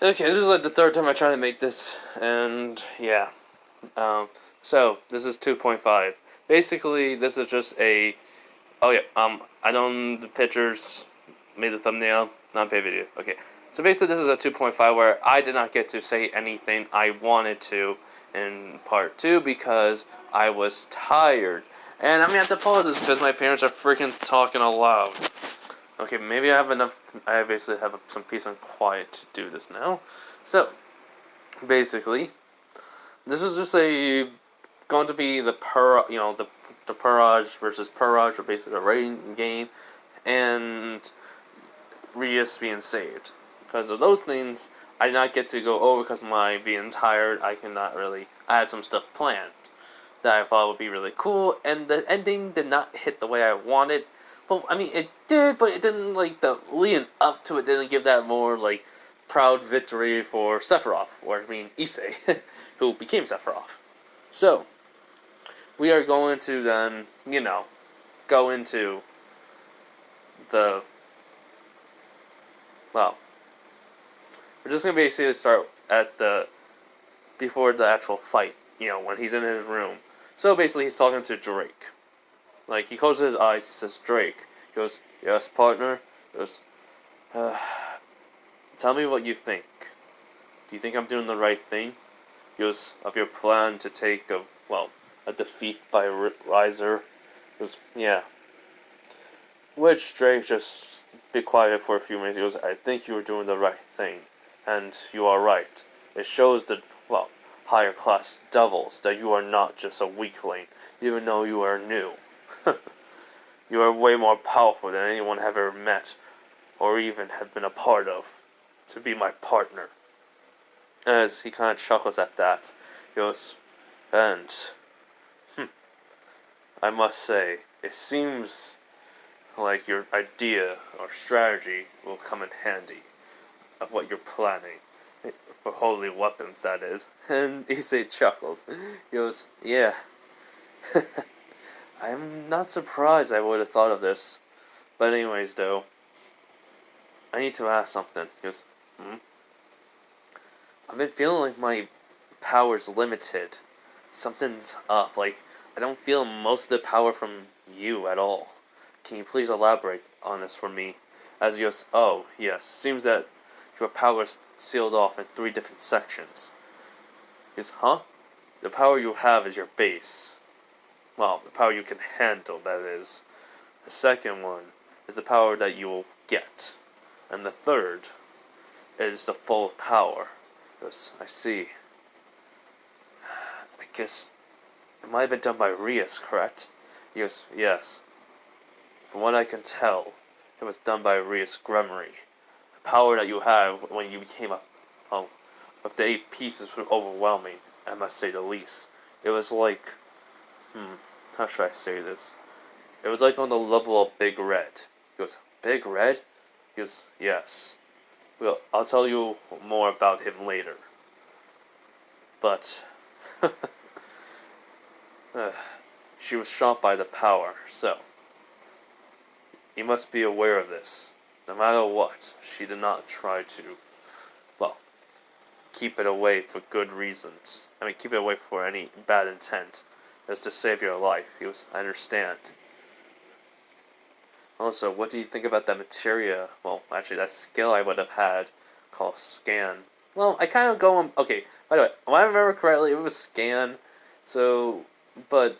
Okay, this is like the third time I try to make this, and yeah. So this is 2.5. Basically, this is just a. Oh yeah. I done the pictures, made the thumbnail, not pay video. Okay. So basically, this is a 2.5 where I did not get to say anything I wanted to in part 2 because I was tired. And I'm gonna have to pause this because my parents are freaking talking aloud. Okay, maybe I have enough. I basically have some peace and quiet to do this now. So, basically, this is just going to be the Purage versus Purage, or basically a rating game, and Rias being saved. Because of those things, I did not get to go over because my being tired. I had some stuff planned that I thought would be really cool, and the ending did not hit the way I wanted. Well, I mean, it did, but it didn't, the leading up to it didn't give that more, proud victory for Sephiroth, or issei, who became Sephiroth. So, we are going to then, go into the, well, we're just going to basically start before the actual fight, when he's in his room. So basically he's talking to Drake. He closes his eyes, he says, Drake. He goes, yes, partner. He goes, tell me what you think. Do you think I'm doing the right thing? He goes, of your plan to take a defeat by Riser. He goes, yeah. Which Drake just be quiet for a few minutes. He goes, I think you are doing the right thing. And you are right. It shows the, higher class devils that you are not just a weakling, even though you are new. You are way more powerful than anyone have ever met, or even have been a part of, to be my partner. As he kind of chuckles at that, he goes, and, I must say, it seems like your idea or strategy will come in handy of what you're planning. For holy weapons, that is. And Issei chuckles. He goes, yeah. I'm not surprised I would have thought of this. But anyways, though, I need to ask something. He goes, I've been feeling like my power's limited. Something's up. I don't feel most of the power from you at all. Can you please elaborate on this for me? As he goes, oh, yes. Seems that your power is sealed off in 3 different sections. He goes, huh? The power you have is your base. Well, the power you can handle, that is. The second one is the power that you will get. And the third is the full power. He goes, I see. I guess it might have been done by Rias, correct? He goes, yes. From what I can tell, it was done by Rias Gremory. The power that you have when you became with the 8 pieces were overwhelming, I must say the least. It was how should I say this? It was on the level of Big Red. He goes, Big Red? He goes, yes. Well, I'll tell you more about him later. But, she was shot by the power, so you must be aware of this. No matter what, she did not try to, keep it away for good reasons. Keep it away for any bad intent. It's to save your life. He goes, I understand. Also, what do you think about that materia? Well, actually, that skill I would have had called Scan. Well, I kind of go on. Okay, by the way, if I remember correctly, it was Scan. So, but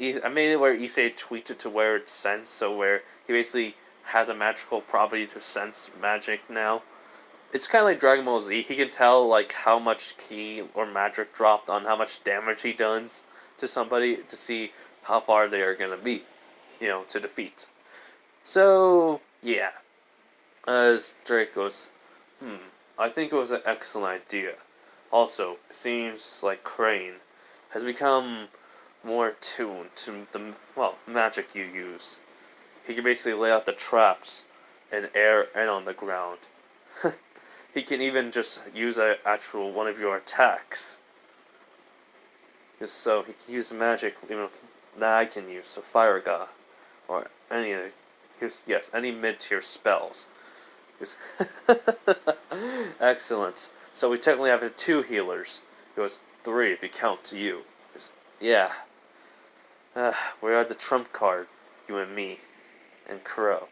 I made it where Issei tweaked it to where it's Sense, so where he basically has a magical property to sense magic now. It's kind of like Dragon Ball Z. He can tell how much ki or magic dropped on how much damage he does to somebody to see how far they are gonna be, to defeat. So yeah, as Drake goes, I think it was an excellent idea. Also, it seems like Crane has become more attuned to the magic you use. He can basically lay out the traps in air and on the ground. He can even just use one of your attacks. So he can use the magic even that I can use, so Fire God, or any mid-tier spells. He goes, excellent. So we technically have 2 healers. He goes, 3 if you count you. He goes, yeah. We are the trump card, you and me. And Crow.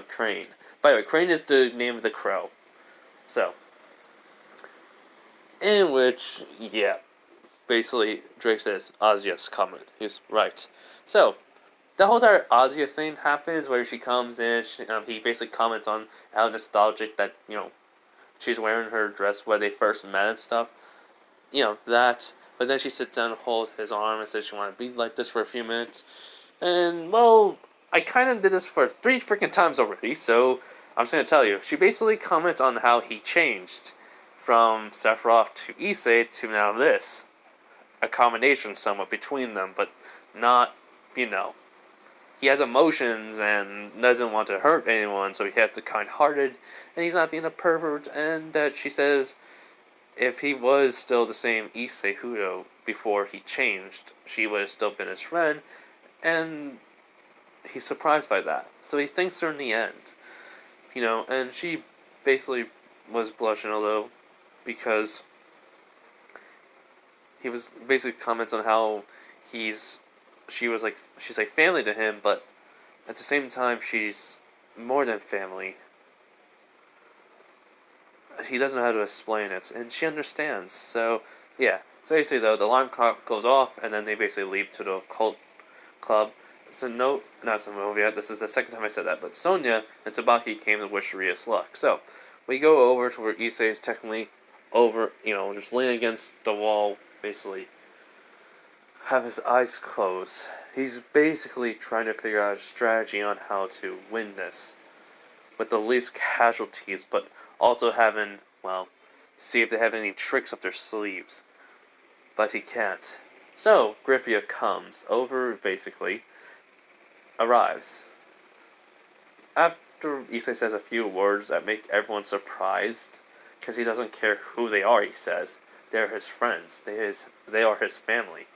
Crane. By the way, Crane is the name of the crow. So. In which, yeah. Basically, Drake says, Azia's coming. He's right. So, the whole entire Azia thing happens where she comes in, he basically comments on how nostalgic that, she's wearing her dress where they first met and stuff. That. But then she sits down and holds his arm and says she wanted to be like this for a few minutes. And, well, I kind of did this for 3 freaking times already, so I'm just going to tell you. She basically comments on how he changed from Sephiroth to Issei to now this. A combination somewhat between them, but not, He has emotions and doesn't want to hurt anyone, so he has to kind-hearted, and he's not being a pervert, and that she says if he was still the same Issei Hudo before he changed, she would have still been his friend, and he's surprised by that. So he thanks her in the end. And she basically was blushing a little because he was basically comments on how she's like family to him, but at the same time she's more than family. He doesn't know how to explain it, and she understands. So yeah. So basically, though, the alarm clock goes off, and then they basically leave to the occult club. So not Sonovia. This is the second time I said that, but Sonia and Tsubaki came to wish Rias luck. So we go over to where Issei is technically over, just leaning against the wall, basically have his eyes closed. He's basically trying to figure out a strategy on how to win this with the least casualties, but also see if they have any tricks up their sleeves. But he can't. So, Grefyia comes over, basically, arrives. After Issei says a few words that make everyone surprised, because he doesn't care who they are, he says. They're his friends. They are his family.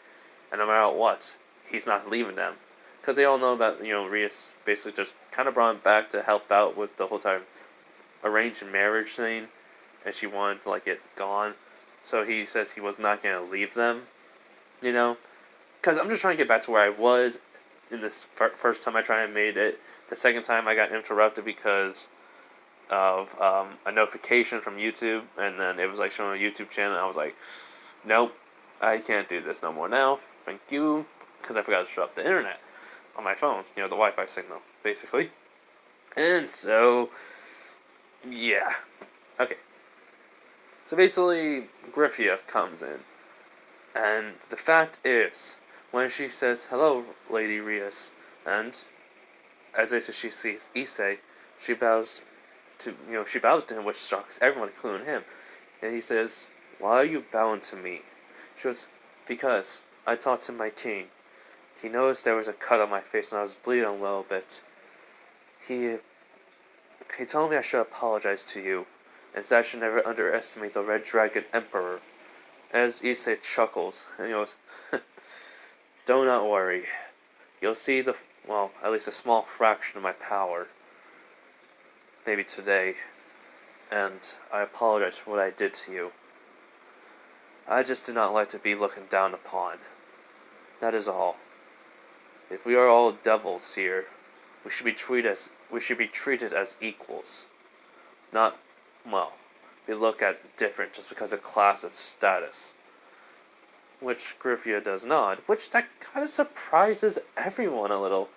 And no matter what, he's not leaving them. Because they all know that, Rias basically just kind of brought him back to help out with the whole time arranged marriage thing. And she wanted to, get gone. So he says he was not going to leave them. Because I'm just trying to get back to where I was in this first time I tried and made it. The second time I got interrupted because of a notification from YouTube. And then it was, showing a YouTube channel. And I was like, nope, I can't do this no more now. Thank you. Because I forgot to shut off the internet on my phone. The Wi-Fi signal, basically. And so, yeah. Okay. So basically, Grefyia comes in. And the fact is, when she says, hello, Lady Rias, and as she sees Issei, she bows to him, which shocks everyone, including him. And he says, why are you bowing to me? She goes, because I talked to my king. He noticed there was a cut on my face and I was bleeding a little bit. He told me I should apologize to you, and that I should never underestimate the Red Dragon Emperor. As Issei chuckles, and he goes, do not worry. You'll see at least a small fraction of my power. Maybe today. And I apologize for what I did to you. I just do not like to be looked down upon. That is all. If we are all devils here, we should be treated as equals. Not, be looked at different just because of class and status. Which Grefyia does not, which that kind of surprises everyone a little.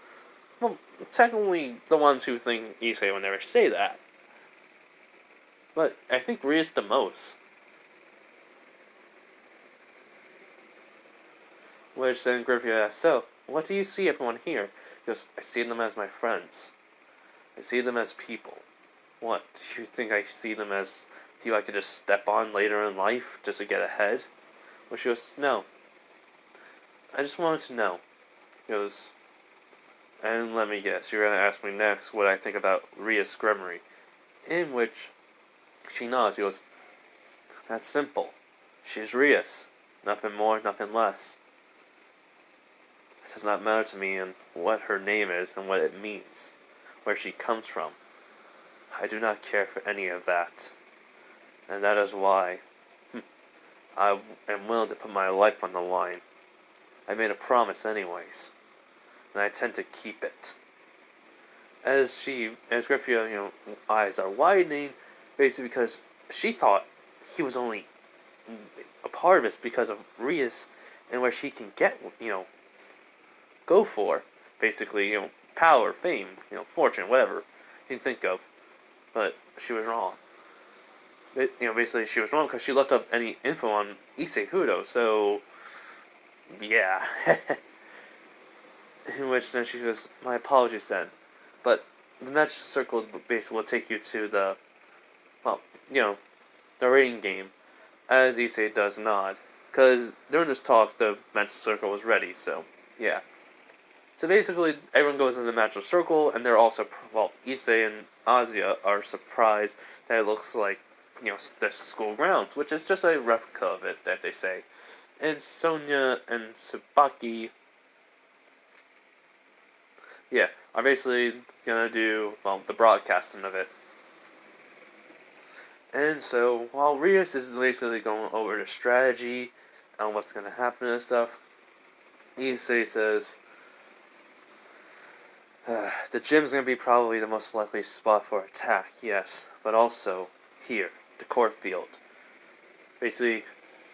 Well, technically, the ones who think Issei would never say that. But I think Rias the most. Which then Grefyia asks, so, what do you see everyone here? He goes, I see them as my friends. I see them as people. What, do you think I see them as people I could just step on later in life just to get ahead? Well, she goes, no. I just wanted to know. He goes, and let me guess, you're going to ask me next what I think about Rias Gremory. In which she nods. He goes, that's simple. She's Rias. Nothing more, nothing less. It does not matter to me and what her name is and what it means, where she comes from. I do not care for any of that. And that is why I am willing to put my life on the line. I made a promise anyways, and I intend to keep it. As Grefyia, eyes are widening, basically because she thought he was only a part of this because of Rias and where she can get, go for, basically, power, fame, fortune, whatever you can think of. But she was wrong. Basically she was wrong because she looked up any info on Issei Hudo, so yeah. In which then she goes, my apologies then. But the magic circle basically will take you to the, the rating game, as Issei does not. Because during this talk, the magic circle was ready, so yeah. So basically, everyone goes in the magical circle, and they're also, Issei and Azia are surprised that it looks like, the school grounds, which is just a replica of it, that they say. And Sonia and Tsubaki, are basically gonna do, the broadcasting of it. And so, while Rias is basically going over the strategy and what's gonna happen and stuff, Issei says, the gym's gonna be probably the most likely spot for attack, yes, but also here, the court field. Basically,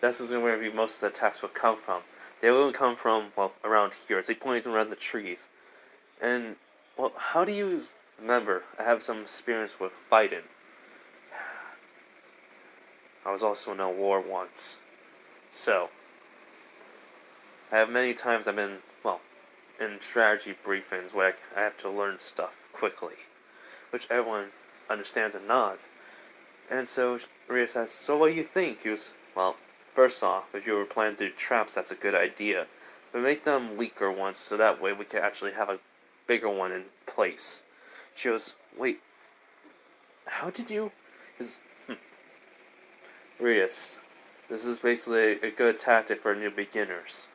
this is where most of the attacks will come from. They will come from, around here. It's like pointing around the trees. And, how do you remember? I have some experience with fighting. I was also in a war once. So, I have many times I've been, in strategy briefings where I have to learn stuff quickly, which everyone understands and nods. And so Rias says, so what do you think? He was, first off, if you were planning to do traps, that's a good idea. But make them weaker ones so that way we can actually have a bigger one in place. She goes, wait, how did you... Rias, this is basically a good tactic for new beginners.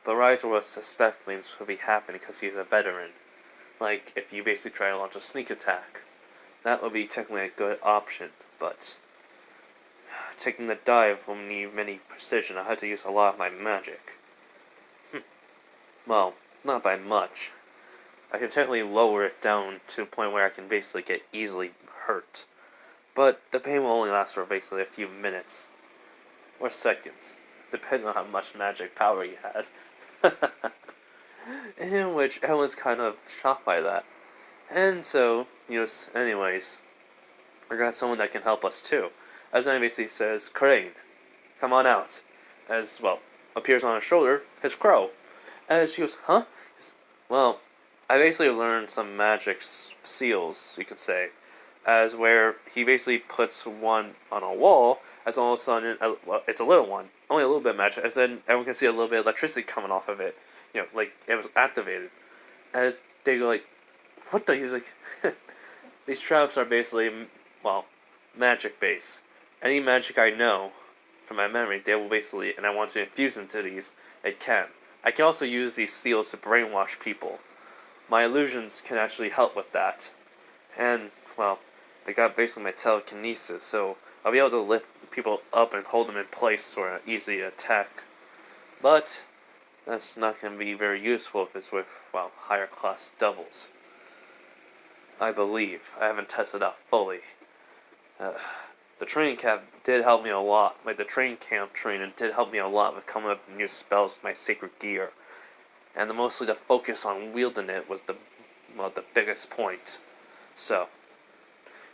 But Riser will suspect things will be happening because he's a veteran. Like, if you basically try to launch a sneak attack. That would be technically a good option, but... taking the dive will need many precision. I had to use a lot of my magic. Well, not by much. I can technically lower it down to a point where I can basically get easily hurt. But the pain will only last for basically a few minutes. Or seconds. Depending on how much magic power he has. In which everyone's kind of shocked by that. And so, anyways, I got someone that can help us too. As I basically says, Crane, come on out. As, appears on his shoulder, his crow. And she goes, huh? Well, I basically learned some magic seals, you could say. As where he basically puts one on a wall, as all of a sudden, it's a little one. Only a little bit of magic, as then everyone can see a little bit of electricity coming off of it. Like, it was activated. As they go like, what the? He's like, these traps are basically, magic based. Any magic I know, from my memory, they will basically, and I want to infuse into these, it can. I can also use these seals to brainwash people. My illusions can actually help with that. And, I got basically my telekinesis, so I'll be able to lift people up and hold them in place for an easy attack. But that's not going to be very useful if it's with, higher class devils. I believe. I haven't tested out fully. The training camp did help me a lot. The training camp training did help me a lot with coming up with new spells with my sacred gear. And mostly the focus on wielding it was the biggest point. So,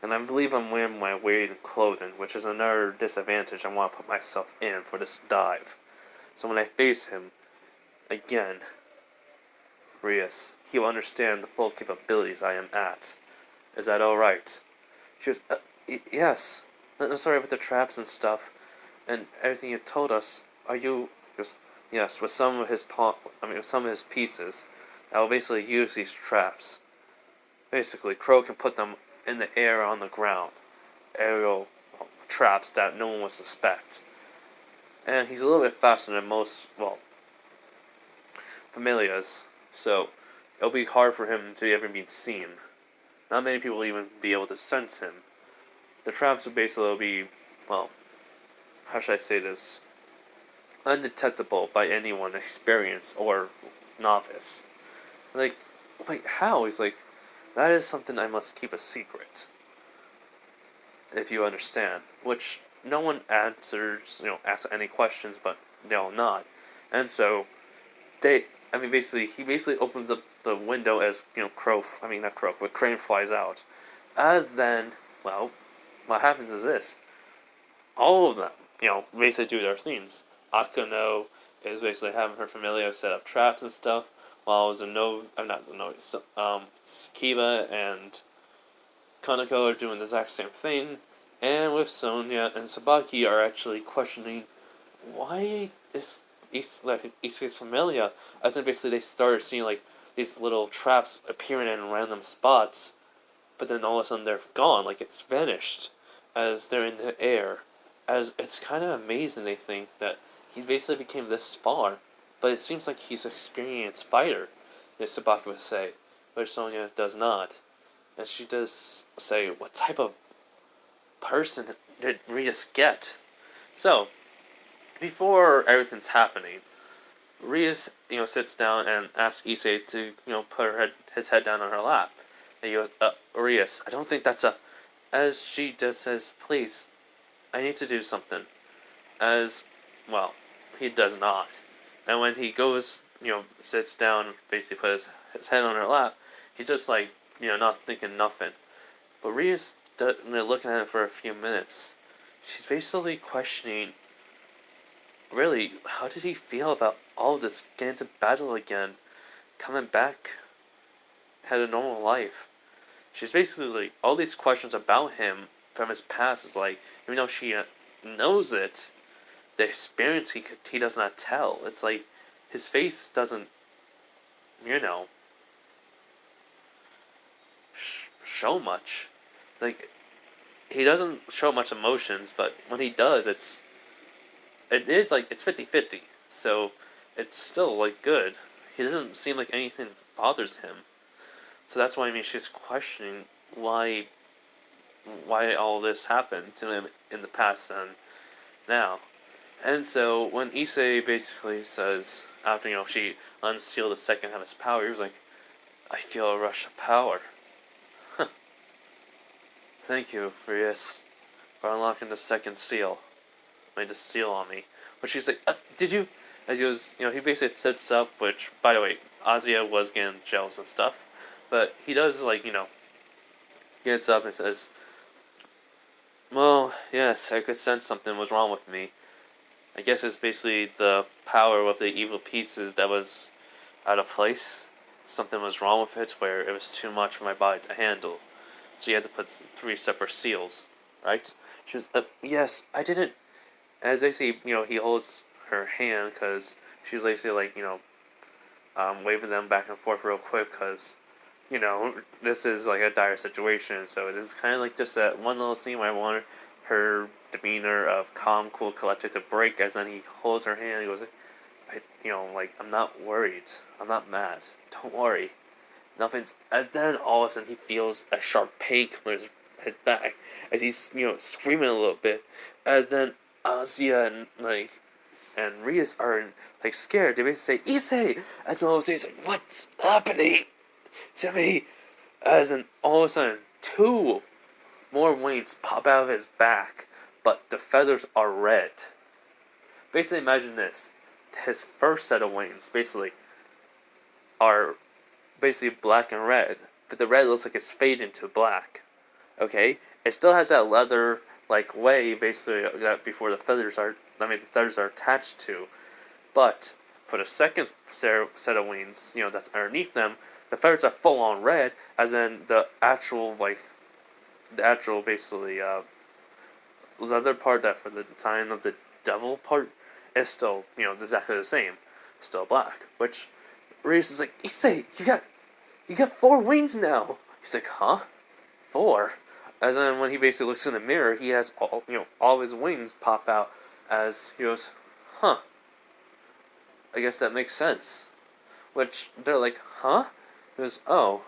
and I believe I'm wearing my weighted clothing, which is another disadvantage I want to put myself in for this dive. So when I face him, again, Rias, he will understand the full capabilities I am at. Is that alright? She goes, yes. I'm sorry with the traps and stuff, and everything you told us. Are you... Goes, yes, with some of his pieces, I will basically use these traps. Basically, Crow can put them in the air or on the ground. Aerial traps that no one would suspect. And he's a little bit faster than most, familiars, so it'll be hard for him to ever be seen. not many people will even be able to sense him. The traps would basically be, well, how should I say this? Undetectable by anyone experienced or novice. Like, how? He's like, that is something I must keep a secret. If you understand. Which no one asks any questions, but they'll nod. And so, he basically opens up the window as, not Crow, but Crane flies out. As then, well, what happens is this. All of them, basically do their things. Akano is basically having her familiar set up traps and stuff, while Kiba and Kaneko are doing the exact same thing, and with Sonya and Sabaki are actually questioning why is Issei's familiar, as in basically they started seeing like these little traps appearing in random spots, but then all of a sudden they're gone, like it's vanished, as they're in the air. As it's kind of amazing they think that he basically became this far, but it seems like he's an experienced fighter, as Sabaki would say, but Sonya does not. And she does say, what type of person did Rias get? So, before everything's happening, Rias, sits down and asks Issei to, put his head down on her lap. And he goes, Rias, I don't think that's a... As she just says, please, I need to do something. As, well, he does not. And when he goes, sits down, basically puts his head on her lap, he just not thinking nothing. But Ria's looking at him for a few minutes. She's basically questioning, really, how did he feel about all of this, getting into battle again, coming back, had a normal life. She's basically, all these questions about him from his past is like, even though she knows it, the experience he does not tell. It's like, his face doesn't, show much. Like, he doesn't show much emotions, but when he does, it's 50-50. So, it's still, good. He doesn't seem like anything bothers him. So that's why, she's questioning why all this happened to him in the past and now. And so, when Issei basically says, after, she unsealed the second half of his power, he was like, I feel a rush of power. Huh. Thank you, Rias, for unlocking the second seal. Made the seal on me. But she's like, did you? As he goes, he basically sits up, which, by the way, Azia was getting jealous and stuff. But he does, gets up and says, well, yes, I could sense something was wrong with me. I guess it's basically the power of the evil pieces that was out of place. Something was wrong with it where it was too much for my body to handle. So you had to put 3 separate seals, right? She was, yes, I didn't... As they say, he holds her hand because she's basically waving them back and forth real quick because, this is a dire situation. So it is kind of just that one little scene where I wanted her demeanor of calm, cool, collected to break, as then he holds her hand and goes, I'm not worried. I'm not mad. Don't worry. Nothing's... As then all of a sudden he feels a sharp pain come his back as he's, screaming a little bit. As then Azia and Rias are scared. They basically say, Issei! As then all of a sudden he's like, what's happening to me? As then all of a sudden 2 more wings pop out of his back, but the feathers are red. Basically, imagine this. His first set of wings, are black and red, but the red looks like it's fading to black. Okay? It still has that leather, way, basically, that before the feathers are attached to. But, for the second set of wings, that's underneath them, the feathers are full on red, as in the actual leather part that for the time of the devil part is still, exactly the same. Still black. Which, Rias is like, Issei, you got 4 wings now! He's like, huh? 4? As in, when he basically looks in the mirror, he has all of his wings pop out as he goes, huh? I guess that makes sense. Which, they're like, huh? He goes, oh,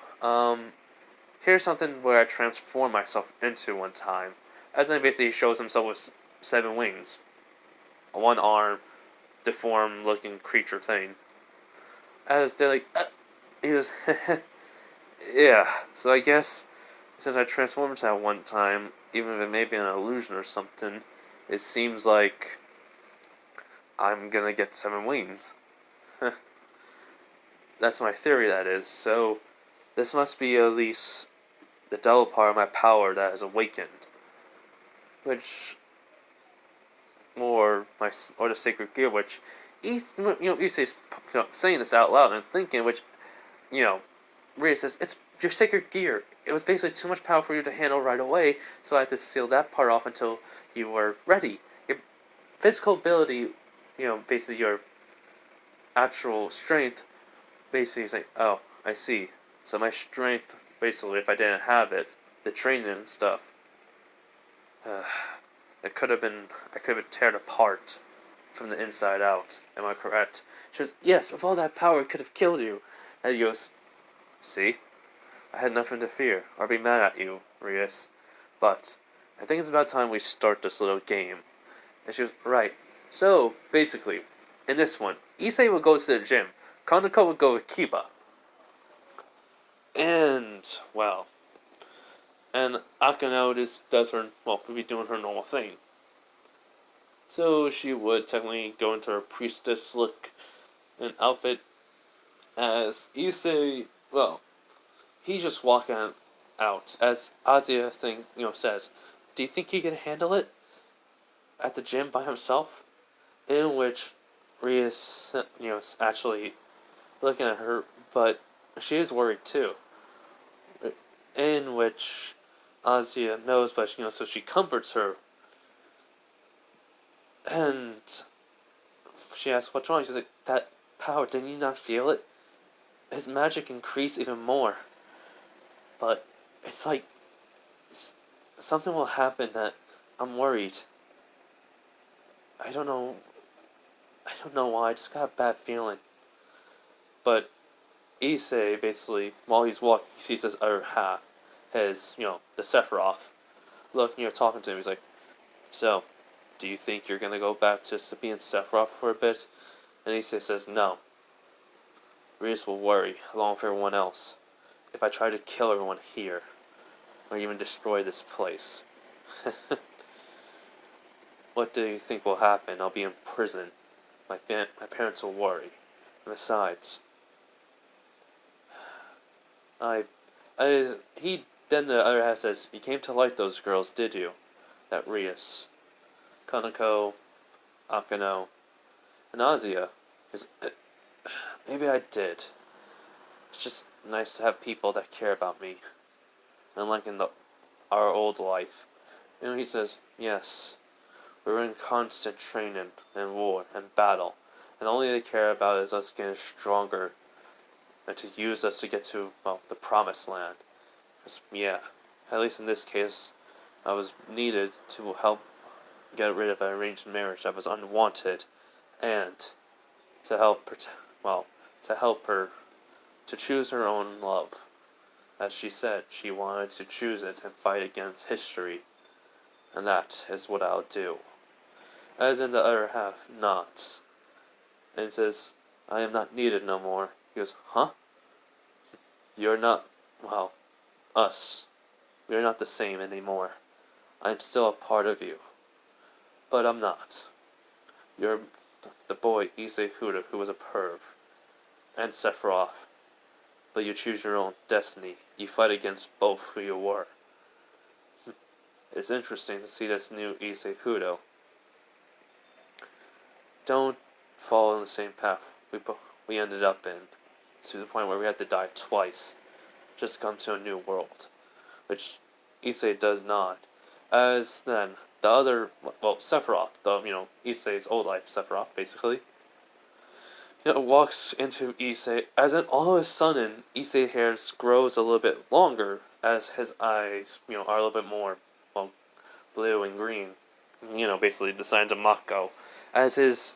here's something where I transform myself into one time. As then basically shows himself with 7 wings, one arm, deformed looking creature thing. As they're like, he was, yeah. So I guess since I transformed into that one time, even if it may be an illusion or something, it seems like I'm gonna get 7 wings. That's my theory, that is. So this must be at least the double part of my power that has awakened. Which, or the sacred gear, which, Issei's saying this out loud and thinking, which, Rhea says, it's your sacred gear. It was basically too much power for you to handle right away, so I had to seal that part off until you were ready. Your physical ability, basically your actual strength, basically is like, oh, I see. So my strength, basically, if I didn't have it, the training and stuff, I could have been teared apart from the inside out. Am I correct? She says, yes, with all that power, it could have killed you. And he goes, see? I had nothing to fear, or be mad at you, Rias. But I think it's about time we start this little game. And she goes, right. So, basically, in this one, Issei will go to the gym. Kanako will go with Kiba. And, well, and Akano does her, would be doing her normal thing. So she would technically go into her priestess look and outfit as Issei, he's just walking out. As Azia says, do you think he can handle it at the gym by himself? In which Rhea is, actually looking at her, but she is worried too. In which Azia knows, but so she comforts her. And she asks, what's wrong? She's like, that power, didn't you not feel it? His magic increased even more. But it's like something will happen that I'm worried. I don't know why, I just got a bad feeling. But Issei, basically, while he's walking, he sees his other half, his, the Sephiroth, looking, talking to him. He's like, so, do you think you're gonna go back to being Sephiroth for a bit? And Issei says, no. Rias will worry, along with everyone else, if I try to kill everyone here, or even destroy this place. What do you think will happen? I'll be in prison. My parents will worry. And besides, then the other half says, you came to like those girls, did you? That Rias, Kanako, Akano, and Azia. Maybe I did. It's just nice to have people that care about me. Unlike in our old life. He says, yes, we're in constant training and war and battle. And all they care about is us getting stronger and to use us to get to, the promised land. At least in this case, I was needed to help get rid of an arranged marriage that was unwanted, and to help her to choose her own love. As she said, she wanted to choose it and fight against history, and that is what I'll do. As in the other half, not. And says, I am not needed no more. He goes, huh? You're not, us. We are not the same anymore. I'm still a part of you. But I'm not. You're the boy, Issei Huda, who was a perv. And Sephiroth. But you choose your own destiny. You fight against both who you were. It's interesting to see this new Issei Hudo. Don't follow in the same path we ended up in, to the point where we had to die twice just to come to a new world, which Issei does not. As then the other, Sephiroth, Issei's old life Sephiroth, basically, walks into Issei, as in all of a sudden Issei hair grows a little bit longer as his eyes, are a little bit more, blue and green, basically the signs of Mako, as his,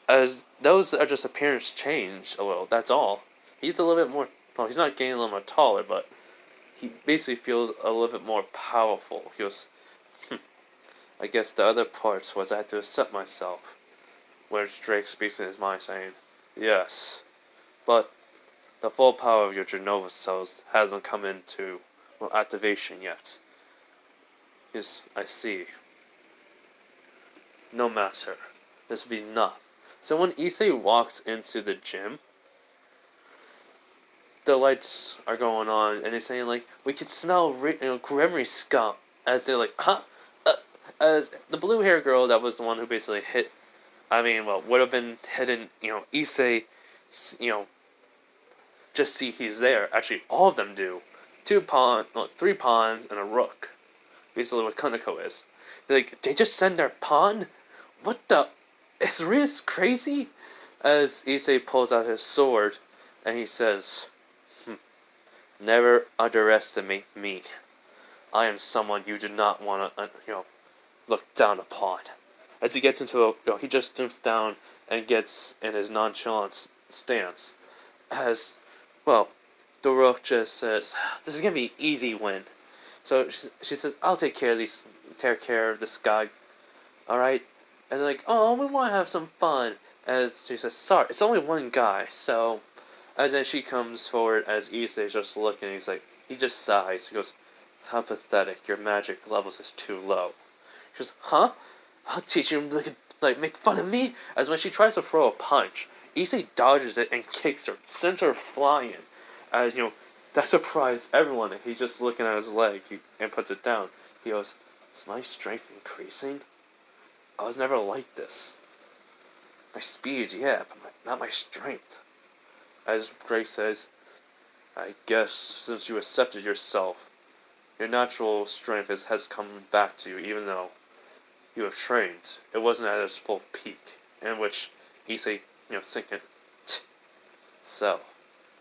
as those appearance change a little, that's all. He's a little bit more, he's not getting a little more taller, but he basically feels a little bit more powerful. He goes, I guess the other parts was I had to accept myself. Which Drake speaks in his mind saying, yes, but the full power of your Genova cells hasn't come into activation yet. Yes, I see. No matter. This will be enough. So when Issei walks into the gym, the lights are going on, and they're saying, like, we could smell Gremory scum. As they're like, huh? As the blue hair girl that was the one who basically hit, would have been hidden, Issei, just see he's there. Actually, all of them do. 3 pawns, and a rook. Basically what Kaneko is. They're like, they just send their pawn? What the? Is Riz crazy? As Issei pulls out his sword, and he says, never underestimate me. I am someone you do not want to, look down upon. As he gets into he just jumps down and gets in his nonchalant stance. As, the rook just says, this is going to be an easy win. So she says, I'll take care of this guy. Alright? And they're like, oh, we want to have some fun. As she says, sorry, it's only one guy. So, as then she comes forward as Issei's just looking, he just sighs. He goes, how pathetic, your magic levels is too low. She goes, huh? I'll teach you to make fun of me? As when she tries to throw a punch, Issei dodges it and kicks her, sends her flying. As, that surprised everyone, and he's just looking at his leg and puts it down. He goes, is my strength increasing? I was never like this. My speed, yeah, but not my strength. As Drake says, I guess since you accepted yourself, your natural strength has come back to you, even though you have trained. It wasn't at its full peak, in which Issei, thinking, so,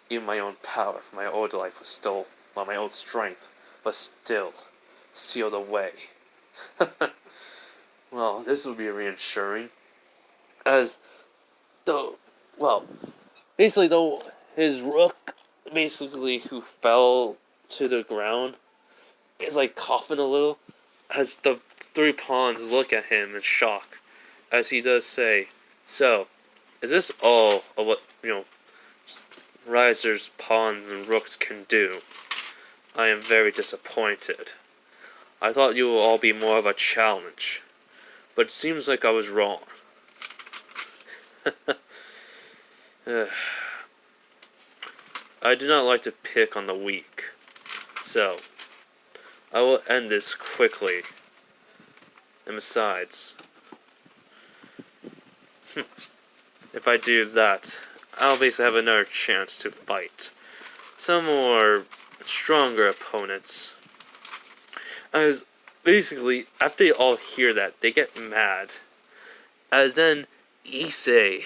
even my own power from my old life was still, my old strength was still sealed away. Well, this will be reassuring. As, his rook, who fell to the ground, is coughing a little, as the 3 pawns look at him in shock, as he does say, so, is this all of what, risers, pawns, and rooks can do? I am very disappointed. I thought you will all be more of a challenge, but it seems like I was wrong. I do not like to pick on the weak, so I will end this quickly. And besides, if I do that, I'll basically have another chance to fight some more stronger opponents. As basically, after they all hear that, they get mad. As then, Issei,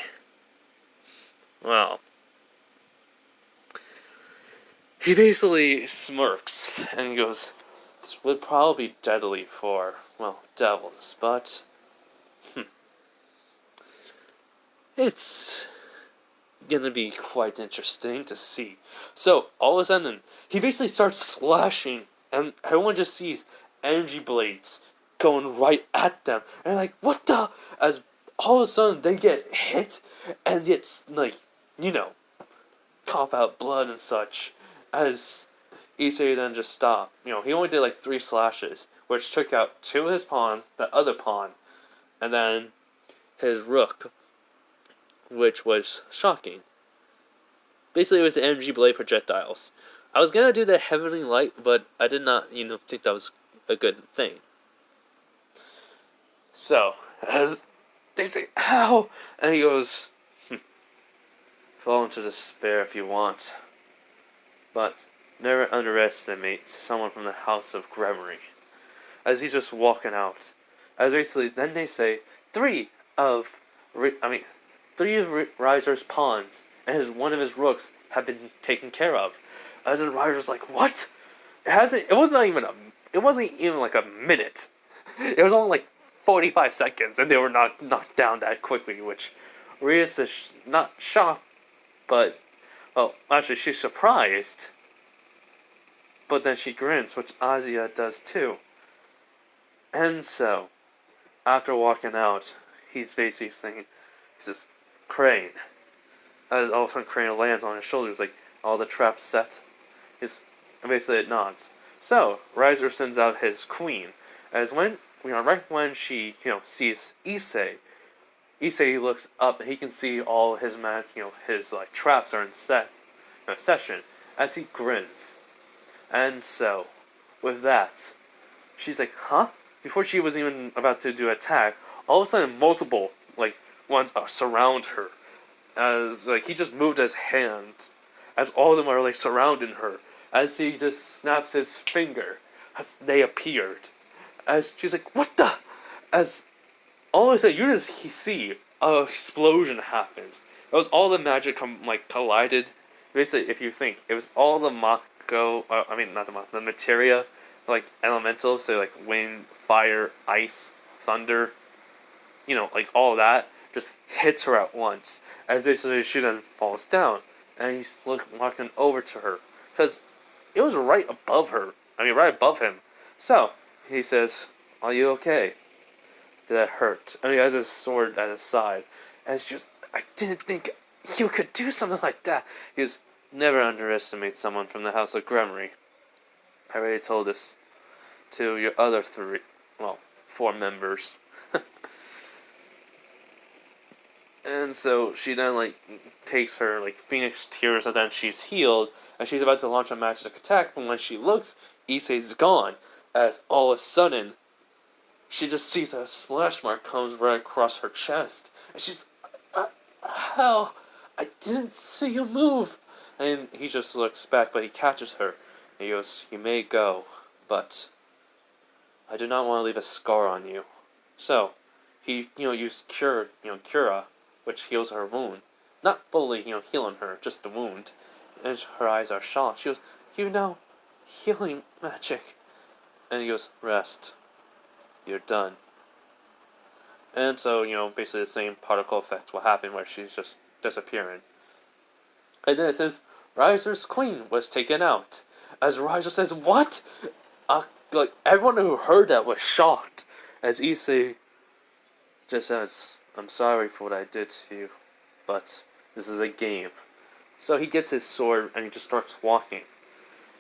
he basically smirks and goes, this would probably be deadly for, devils, but it's gonna be quite interesting to see. So, all of a sudden, he basically starts slashing, and everyone just sees energy blades going right at them. And they're like, what the? As all of a sudden, they get hit, and it's cough out blood and such. As Issei then just stopped. He only did 3 slashes, which took out 2 of his pawns, the other pawn, and then his rook, which was shocking. Basically, it was the energy blade projectiles. I was gonna do the heavenly light, but I did not, think that was a good thing. So, as they say, ow! And he goes, fall into despair if you want. But never underestimate someone from the house of Gremory. As he's just walking out. As basically, then they say, 3 of Riser's pawns and one of his rooks have been taken care of. As in Riser's like, what? It wasn't even a minute. It was only 45 seconds, and they were not knocked down that quickly, which Rias is not shocked, but, actually she's surprised. but then she grins, which Azia does too. And so, after walking out, he's basically saying, he says, Crane. As all of a sudden Crane lands on his shoulders, like, all the traps set. And basically it nods. So, Riser sends out his queen. As when, right when she, sees Issei, Issei looks up and he can see all his his traps are in session as he grins. And so, with that, she's like, huh? Before she was even about to do attack, all of a sudden multiple ones surround her. As he just moved his hand, as all of them are surrounding her. As he just snaps his finger, as they appeared. As she's like, what the? As all of a sudden, you just see an explosion happens. It was all the magic collided. Basically, if you think, it was all the the materia, elemental, so wind, fire, ice, thunder, all that, just hits her at once. As basically she then falls down, and he's walking over to her. Because it was right above her. Right above him. So, he says, are you okay? Did that hurt? And he has his sword at his side. And it's just, I didn't think you could do something like that. He goes, never underestimate someone from the House of Gremory. I already told this to your other 4 members. And so she then takes her Phoenix Tears, and then she's healed, and she's about to launch a magic attack. But when she looks, Issei's gone. As all of a sudden, she just sees a slash mark comes right across her chest, and she's, how? I didn't see you move. And he just looks back, but he catches her. And he goes, you may go, but I do not want to leave a scar on you. So he used Cura, which heals her wound. Not fully, healing her, just the wound. And her eyes are shocked. She goes, healing magic. And he goes, rest. You're done. And so, basically the same particle effect will happen where she's just disappearing. And then it says, Riser's queen was taken out. As Riser says, what? Everyone who heard that was shocked. As Issei just says, I'm sorry for what I did to you, but this is a game. So he gets his sword and he just starts walking.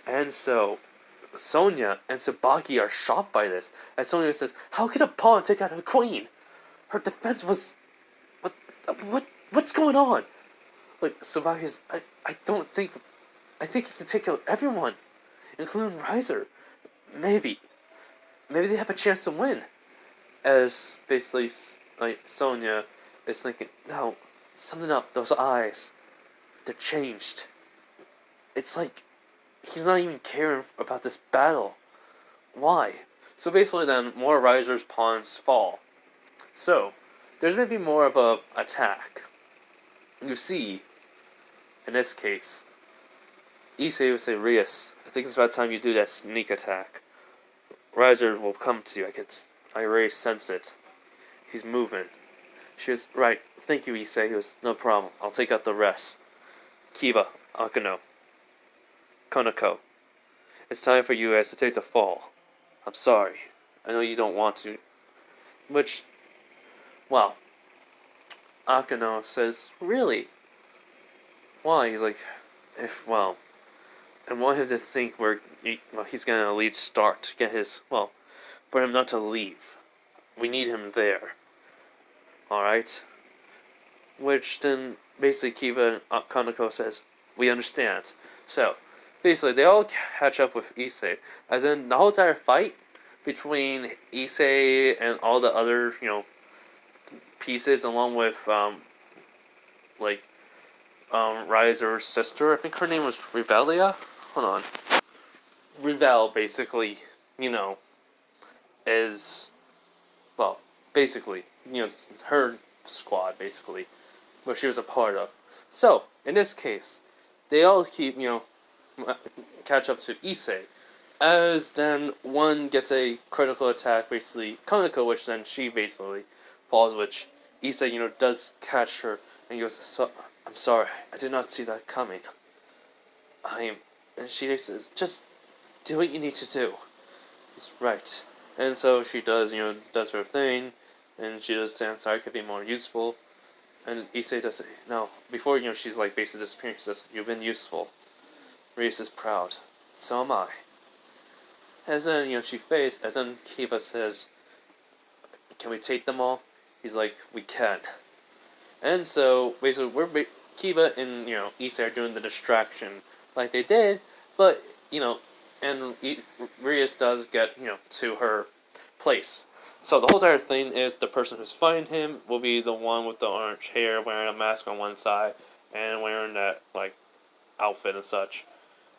And so Sonya and Tsubaki are shocked by this. As Sonya says, how could a pawn take out a queen? Her defense was... What's going on? Tsubaki is... I think he can take out everyone, including Riser. Maybe they have a chance to win. As basically, Sonya is thinking, no, something up, those eyes, they're changed. It's he's not even caring about this battle. Why? So basically then, more Riser's pawns fall. So, there's going to be more of a attack. You see, in this case, Issei will say, Rias, I think it's about time you do that sneak attack. Riser will come to you, I already sense it. He's moving. She goes, right, thank you, Issei. He goes, no problem, I'll take out the rest. Kiba, Akano, Konako, it's time for you guys to take the fall. I'm sorry. I know you don't want to. Which, well, Akano says, really? Why? He's like, I want him to think he's going to lead start to get his, for him not to leave. We need him there. Alright? Which then basically Kiba and Kaneko says, we understand. So, basically they all catch up with Issei. As in, the whole entire fight between Issei and all the other, pieces, along with, Riser's sister, I think her name was Revelia? Hold on. Revel, basically, is, basically, her squad, basically, what she was a part of. So, in this case, they all keep, catch up to Issei, as then one gets a critical attack, basically, Kaneko, which then she basically falls, which Issei, does catch her, and he goes, I'm sorry, I did not see that coming. And she says, just do what you need to do. He's right. And so she does, does her thing, and she does say, I'm sorry, I could be more useful. And issei does say, no, before, she's like basically disappearing, she says, you've been useful. Reese is proud. So am I. As then, she fades, as then Kiba says, can we take them all? He's like, we can. And so, basically, Kiba and, issei are doing the distraction like they did, but, and Rias does get, to her place. So the whole entire thing is the person who's fighting him will be the one with the orange hair, wearing a mask on one side, and wearing that, like, outfit and such.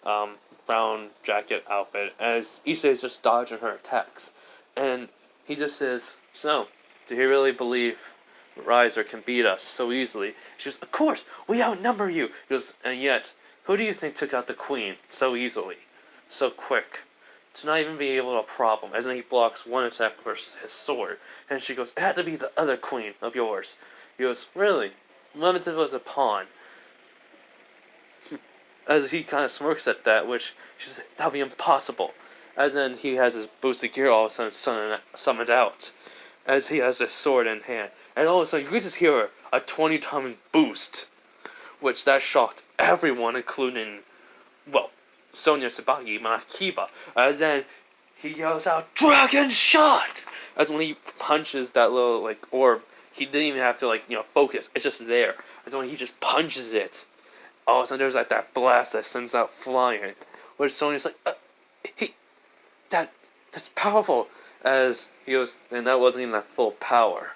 Brown jacket outfit, as issei is just dodging her attacks. And he just says, so, do you really believe Riser can beat us so easily? She goes, of course, we outnumber you. He goes, and yet, who do you think took out the queen so easily? So quick. To not even be able to problem. As in he blocks one attack with his sword. And she goes, it had to be the other queen of yours. He goes, really? Limited was a pawn. As he kind of smirks at that, which she says, that would be impossible. As then he has his boosted gear all of a sudden summoned out. As he has his sword in hand. And all of a sudden you just hear a 20-time boost. Which that shocked everyone, including, well, Sonya Sabagi, Kiba. As then he yells out, Dragon Shot! As when he punches that little, like, orb, he didn't even have to, like, focus. It's just there. As when he just punches it, all of a sudden there's, like, that blast that sends out flying. Which Sonya's like, that's powerful. As he goes, and that wasn't even that full power.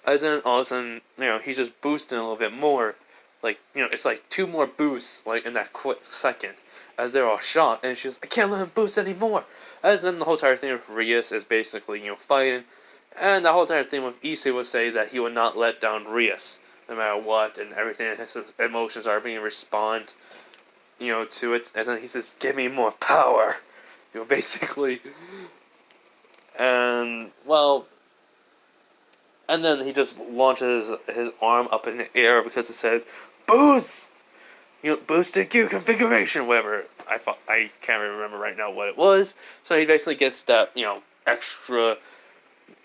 As then all of a sudden, he's just boosting a little bit more. Like, it's like 2 more boosts, like, in that quick second. As they're all shot, and she's, I can't let him boost anymore. As then the whole entire thing with Rias is basically, fighting. And the whole entire thing with issei would say that he would not let down Rias, no matter what, and everything, his emotions are being respond, to it. And then he says, give me more power. Basically. And, well, and then he just launches his arm up in the air because it says, boost! Boosted gear configuration, whatever. I can't remember right now what it was. So he basically gets that, extra,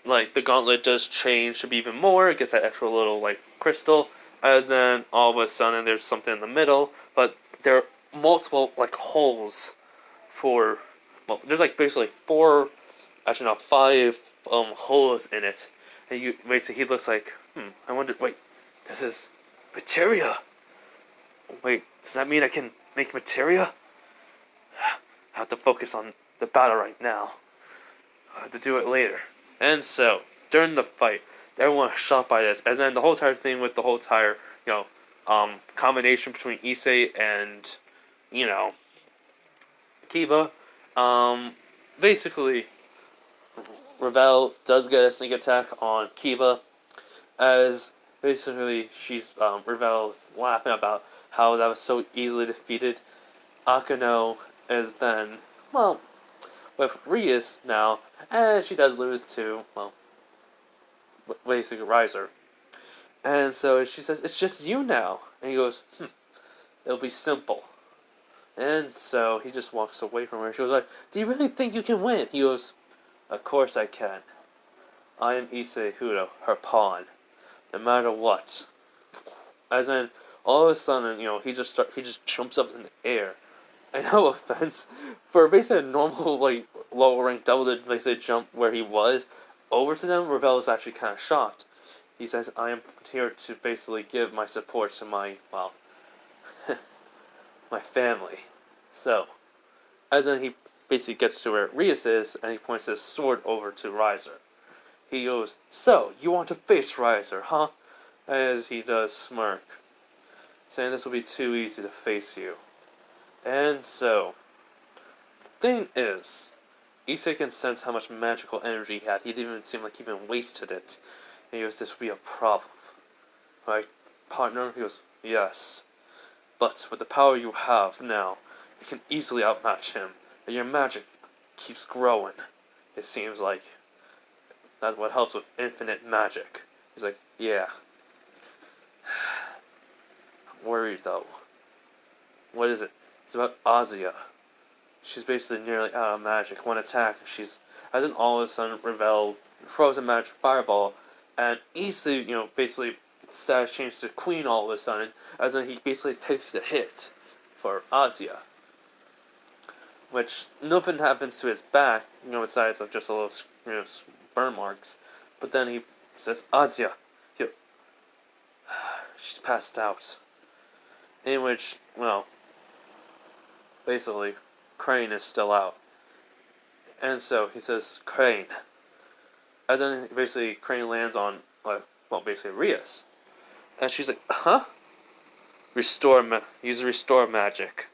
like, the gauntlet does change to be even more. It gets that extra little, like, crystal. As then, all of a sudden, there's something in the middle. But there are multiple, like, holes for, well, there's, like, basically 5 holes in it. And basically, he looks like, I wonder, wait, this is materia. Wait, does that mean I can make materia? I have to focus on the battle right now. I have to do it later. And so, during the fight, everyone was shocked by this. And then the whole entire thing with the whole entire, combination between issei and, Kiba. Basically, Ravel does get a sneak attack on Kiba. As basically, Ravel's laughing about how that was so easily defeated. Akano is then, well, with Rias now, and she does lose to, well, basically Riser. And so she says, it's just you now. And he goes, it'll be simple. And so he just walks away from her. She was like, do you really think you can win? He goes, of course I can. I am Issei Huro, her pawn. No matter what. As in, all of a sudden, he just jumps up in the air. And no offense, for basically a normal, like, lower rank double to basically jump where he was over to them, Ravel was actually kind of shocked. He says, I am here to basically give my support to my, well, my family. So, as then he basically gets to where Rias is, and he points his sword over to Riser. He goes, so, you want to face Riser, huh? As he does smirk, saying this will be too easy to face you. And so, the thing is, Issei can sense how much magical energy he had. He didn't even seem like he even wasted it. And he goes, this would be a problem. Right, partner? He goes, yes. But with the power you have now, you can easily outmatch him. And your magic keeps growing. It seems like that's what helps with infinite magic. He's like, yeah. I'm worried though. What is it? It's about Azia. she's basically nearly out of magic. One attack, as in all of a sudden, Ravel throws a magic fireball, and issei, basically status changes to Queen all of a sudden, as in he basically takes the hit for Azia. Which nothing happens to his back, besides of just a little, burn marks. But then he says, Azia, she's passed out. In which, basically, Crane is still out. And so he says, Crane. As in, basically, Crane lands on, basically, Rias. And she's like, huh? Use restore magic.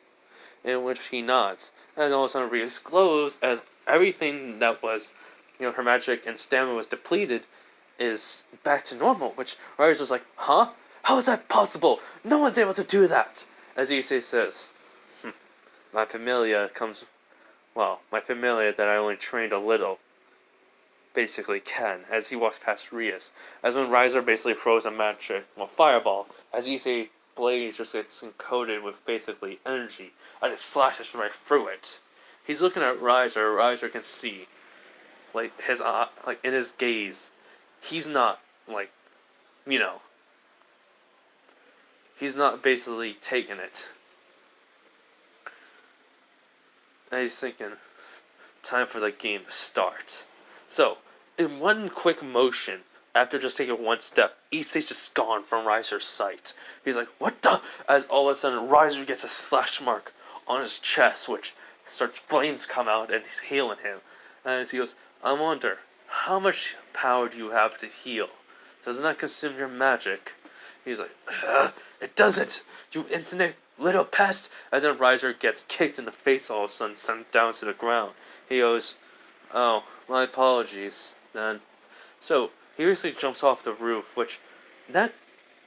In which he nods. And all of a sudden, Rias glows as everything that was, her magic and stamina was depleted is back to normal. Which Rias was like, huh? How is that possible? No one's able to do that! As issei says, my familia that I only trained a little, basically can, as he walks past Rias. As when Riser basically throws a magic, fireball, as issei blade just gets encoded with basically energy, as it slashes right through it. He's looking at Riser. Riser can see, his eye, in his gaze, he's not, he's not basically taking it. And he's thinking, time for the game to start. So, in one quick motion, after just taking one step, issei's just gone from Riser's sight. He's like, what the? As all of a sudden, Riser gets a slash mark on his chest, which starts flames come out and he's healing him. And as he goes, I wonder, how much power do you have to heal? Doesn't that consume your magic? He's like, it doesn't! You insolent little pest! As then Riser gets kicked in the face all of a sudden, sent down to the ground. He goes, oh, my apologies, then. So, he basically jumps off the roof, which,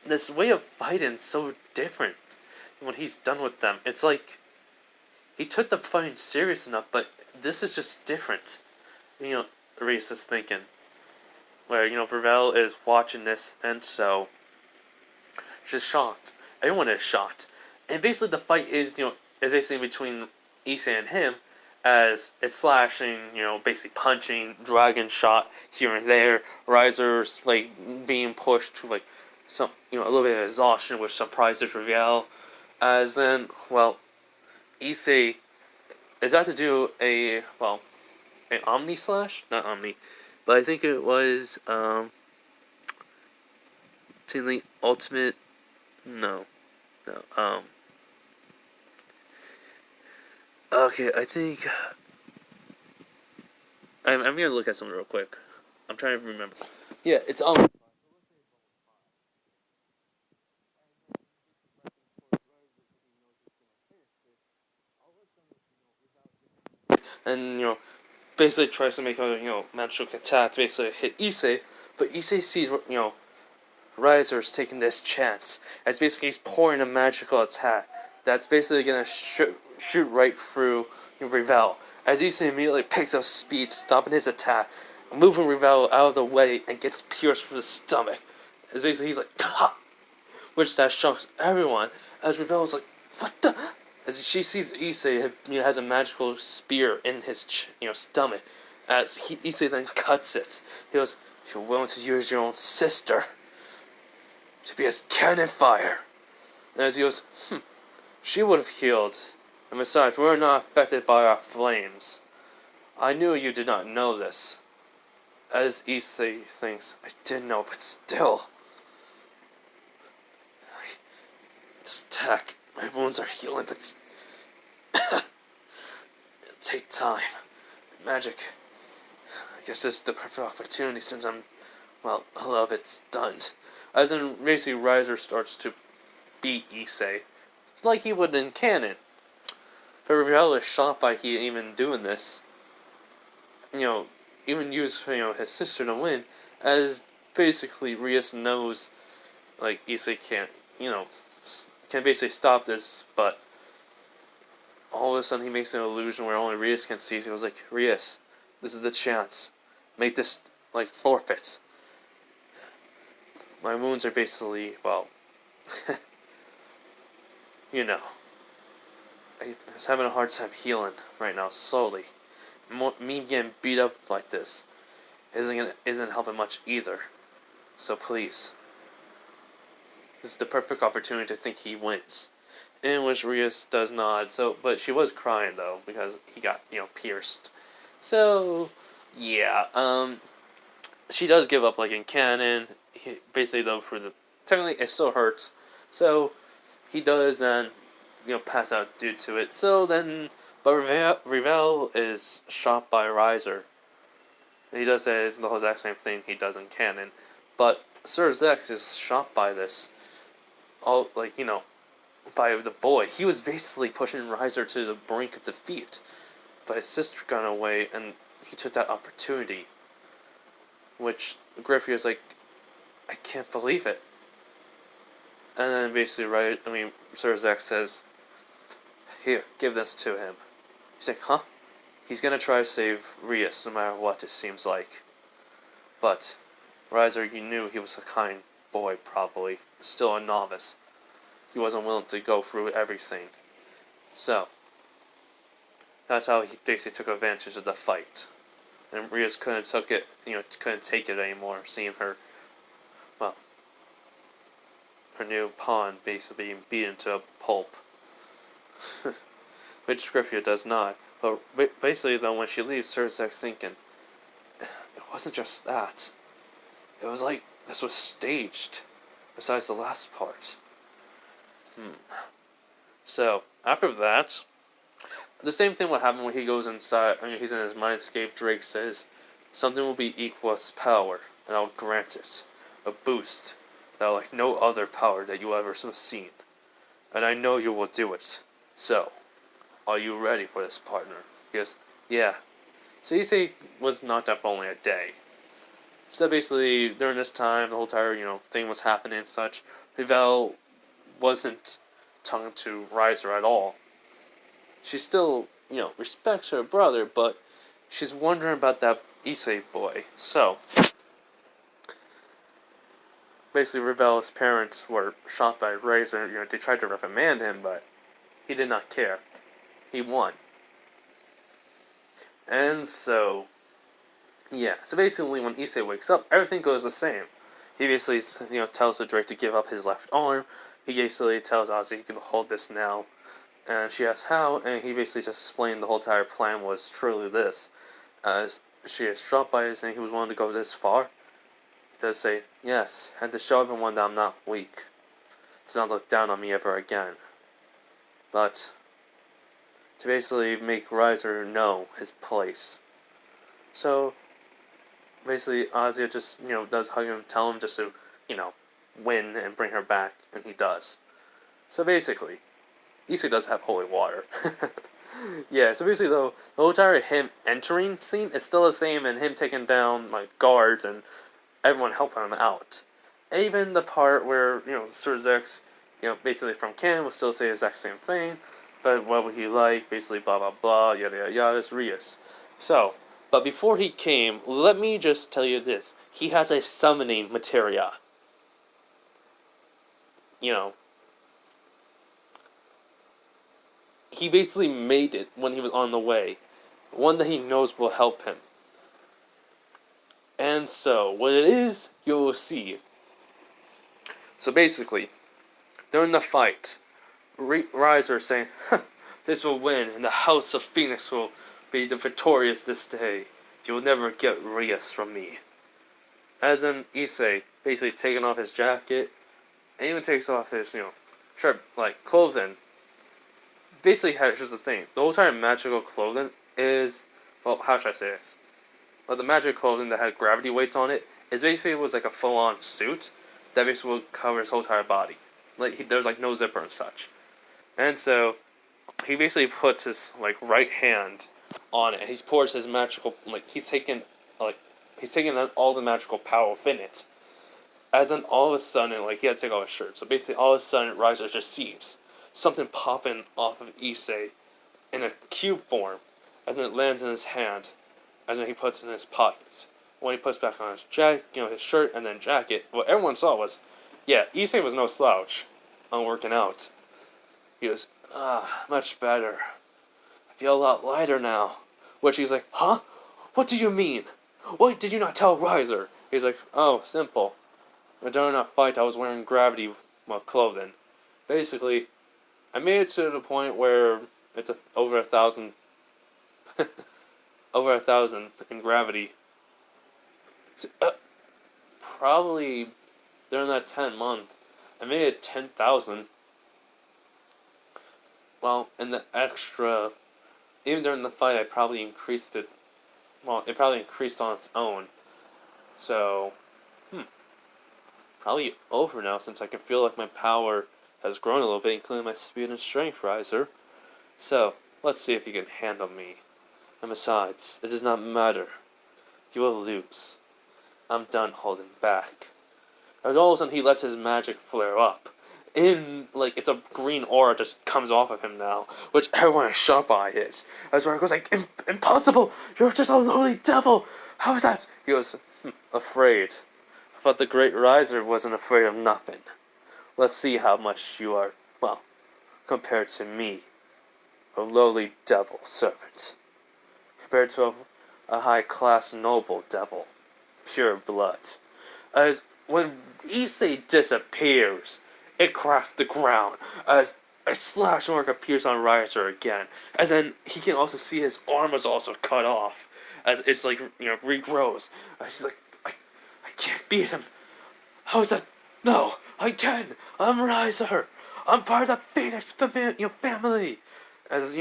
this way of fighting is so different when he's done with them. It's like, he took the fighting serious enough, but this is just different. Reese is thinking. Where, Ravel is watching this, and so, she's shocked. Everyone is shocked. And basically the fight is, is basically between issei and him, as it's slashing, basically punching, dragon shot here and there, Riser's, being pushed to, some, a little bit of exhaustion, which surprises Ravel. As then, issei is about to do an Omni slash? Not Omni, but I think it was, the ultimate, okay, I think, I'm gonna look at something real quick. I'm trying to remember. Yeah, it's Omni. And, basically tries to make a, magic attack, basically hit issei, but issei sees, Riser's taking this chance, as basically he's pouring a magical attack that's basically gonna shoot right through Ravel, as issei immediately picks up speed, stopping his attack, moving Ravel out of the way, and gets pierced through the stomach, as basically he's like, ha! Which that shocks everyone, as Ravel's like, what the? As she sees issei has a magical spear in his stomach, as issei then cuts it. He goes, you're willing to use your own sister to be as cannon fire. And as he goes, she would have healed. And besides, we're not affected by our flames. I knew you did not know this. As issei thinks, I did know, but still. This attack, my wounds are healing, but it'll take time. Magic. I guess this is the perfect opportunity since a lot of it's done. As in, basically, Riser starts to beat issei, like he would in canon. But Ravel is shocked by he even doing this. Even use, his sister to win, as basically Rias knows, issei can't, can basically stop this, but all of a sudden he makes an illusion where only Rias can see. So he was like, Rias, this is the chance. Make this, forfeit. My wounds are basically, I was having a hard time healing right now, slowly. Me getting beat up like this isn't helping much either. So please, this is the perfect opportunity to think he wins. In which Rias does not. So, but she was crying though because he got pierced. So, yeah. She does give up like in canon. Basically though technically it still hurts. So he does then pass out due to it. So then, but Revel is shot by Riser. He does say it's the whole exact same thing he does in canon, but Sir Zex is shot by this. All by the boy. He was basically pushing Riser to the brink of defeat, but his sister got away, and he took that opportunity. Which Grefyia is like, I can't believe it. And then basically, Sir Zex says, "Here, give this to him." He's like, "Huh?" He's gonna try to save Rias no matter what it seems like. But Riser, you knew he was a kind boy, probably. Still a novice. He wasn't willing to go through everything. So, that's how he basically took advantage of the fight. And Rias couldn't take it anymore, seeing her, well, her new pawn basically being beaten to a pulp. Which Grefyia does not. But basically, though, when she leaves, Sir Zex thinking, it wasn't just that. It was like this was staged, besides the last part. So, after that, the same thing will happen when he goes inside. He's in his mindscape. Drake says, something will be equal as power, and I'll grant it. A boost that like no other power that you ever have seen. And I know you will do it. So, are you ready for this, partner? He goes, yeah. So issei was knocked out for only a day. So basically, during this time, the whole entire, thing was happening and such. Revel wasn't tongue to Riser at all. She still, respects her brother, but she's wondering about that issei boy. So, basically, Revel's parents were shot by Riser. They tried to reprimand him, but he did not care. He won. And so, yeah. So basically, when issei wakes up, everything goes the same. He basically, tells the Drake to give up his left arm. He basically tells Ozzy he can hold this now. And she asks how, and he basically just explained the whole entire plan was truly this. As she is shot by it, and he was willing to go this far. He does say, yes, and to show everyone that I'm not weak. To not look down on me ever again. But to basically make Riser know his place. So, basically, Ozzy just, does hug him, tell him just to, win and bring her back, and he does. So basically, issei does have holy water. Yeah, so basically, though, the whole entire him entering scene is still the same, and him taking down, guards, and everyone helping him out. Even the part where, Sir Zex, basically from canon will still say the exact same thing, but what would he like, basically blah blah blah, yada yada yada, it's Rias. So, but before he came, let me just tell you this. He has a summoning materia. He basically made it when he was on the way. One that he knows will help him. And so, what it is, you will see. So basically, during the fight, Riser is saying, this will win, and the House of Phoenix will be the victorious this day. You'll never get Rias from me. As in issei, basically taking off his jacket, and even takes off his, shirt, clothing. Basically, here's the thing. The whole entire magical clothing is, well, how should I say this? Well, the magic clothing that had gravity weights on it, was like a full-on suit that basically would cover his whole entire body. There's, no zipper and such. And so, he basically puts his, right hand on it. He pours his magical, he's taking all the magical power within it. As then all of a sudden, he had to take off his shirt. So basically, all of a sudden, Riser just sees something popping off of issei in a cube form, as then it lands in his hand, as then he puts it in his pocket. When he puts back on his his shirt and then jacket, what everyone saw was, yeah, issei was no slouch on working out. He goes, Much better. I feel a lot lighter now. Which he's like, huh? What do you mean? Why did you not tell Riser? He's like, oh, simple. During that fight, I was wearing gravity clothing. Basically, I made it to the point where it's over 1,000, over 1,000 in gravity. So, probably during that 10 month, I made it 10,000. Well, and the extra, even during the fight, I probably increased it. Well, it probably increased on its own. So, probably over now since I can feel like my power has grown a little bit, including my speed and strength riser. So, let's see if you can handle me. And besides, it does not matter. You will lose. I'm done holding back. And all of a sudden he lets his magic flare up. It's a green aura just comes off of him now, which everyone is shocked by it. As Ryan goes like, impossible! You're just a lowly devil! How is that? He goes, afraid. I thought the great riser wasn't afraid of nothing. Let's see how much you are, well, compared to me, a lowly devil servant. Compared to a high-class noble devil, pure blood. As when issei disappears, it cracks the ground as a slash mark appears on Riser again. As then he can also see his arm was also cut off, as it's regrows. As he's like, I can't beat him. How is that? No, I can. I'm Riser. I'm part of the Phoenix family. As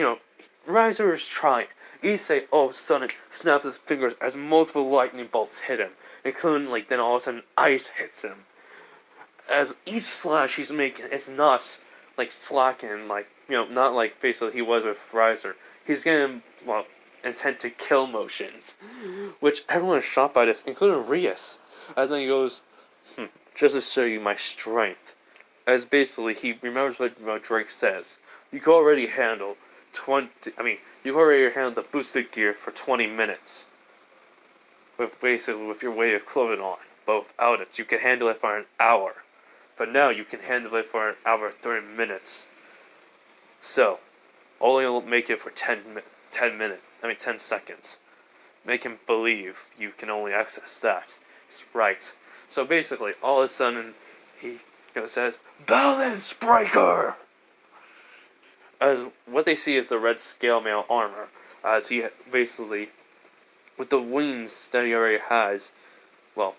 Riser is trying. Issei all of a sudden snaps his fingers as multiple lightning bolts hit him, including then all of a sudden ice hits him. As each slash he's making, it's not slacking, not like basically he was with Riser. He's getting intent to kill motions, which everyone is shocked by this, including Rias. As then he goes, just to show you my strength. As basically he remembers what Drake says. You can already handle you already handled the boosted gear for 20 minutes. With your weight of clothing on, both outlets. You can handle it for an hour. But now you can handle it for an hour 30 minutes. So, only make it for 10 seconds. Make him believe you can only access that. Right. So basically, all of a sudden, he says, Balance Breaker! As what they see is the red scale mail armor. As he basically, with the wings that he already has, well,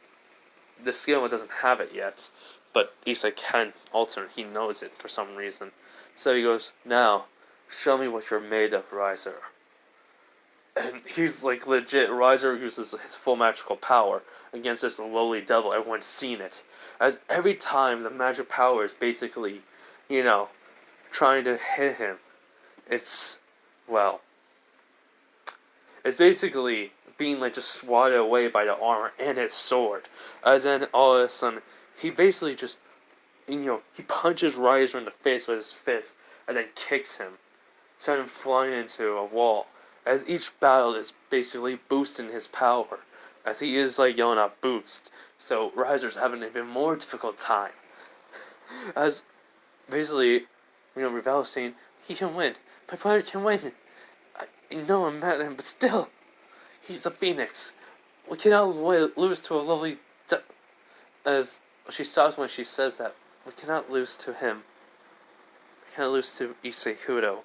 the scale mail doesn't have it yet, but Issei can alter. He knows it for some reason. So he goes, now, show me what you're made of, Riser. And he's legit. Riser uses his full magical power against this lowly devil. Everyone's seen it. As every time the magic power is basically, trying to hit him, it's basically being just swatted away by the armor and his sword. As then all of a sudden, he basically just, he punches Riser in the face with his fist and then kicks him, sending him flying into a wall. As each battle is basically boosting his power, as he is yelling out boost. So Riser's having an even more difficult time. As basically, Ravel's saying, he can win. My brother can win. I know I'm mad at him, but still, he's a phoenix. We cannot lose to a lovely... As she stops when she says that, we cannot lose to him. We cannot lose to Issei Hudo.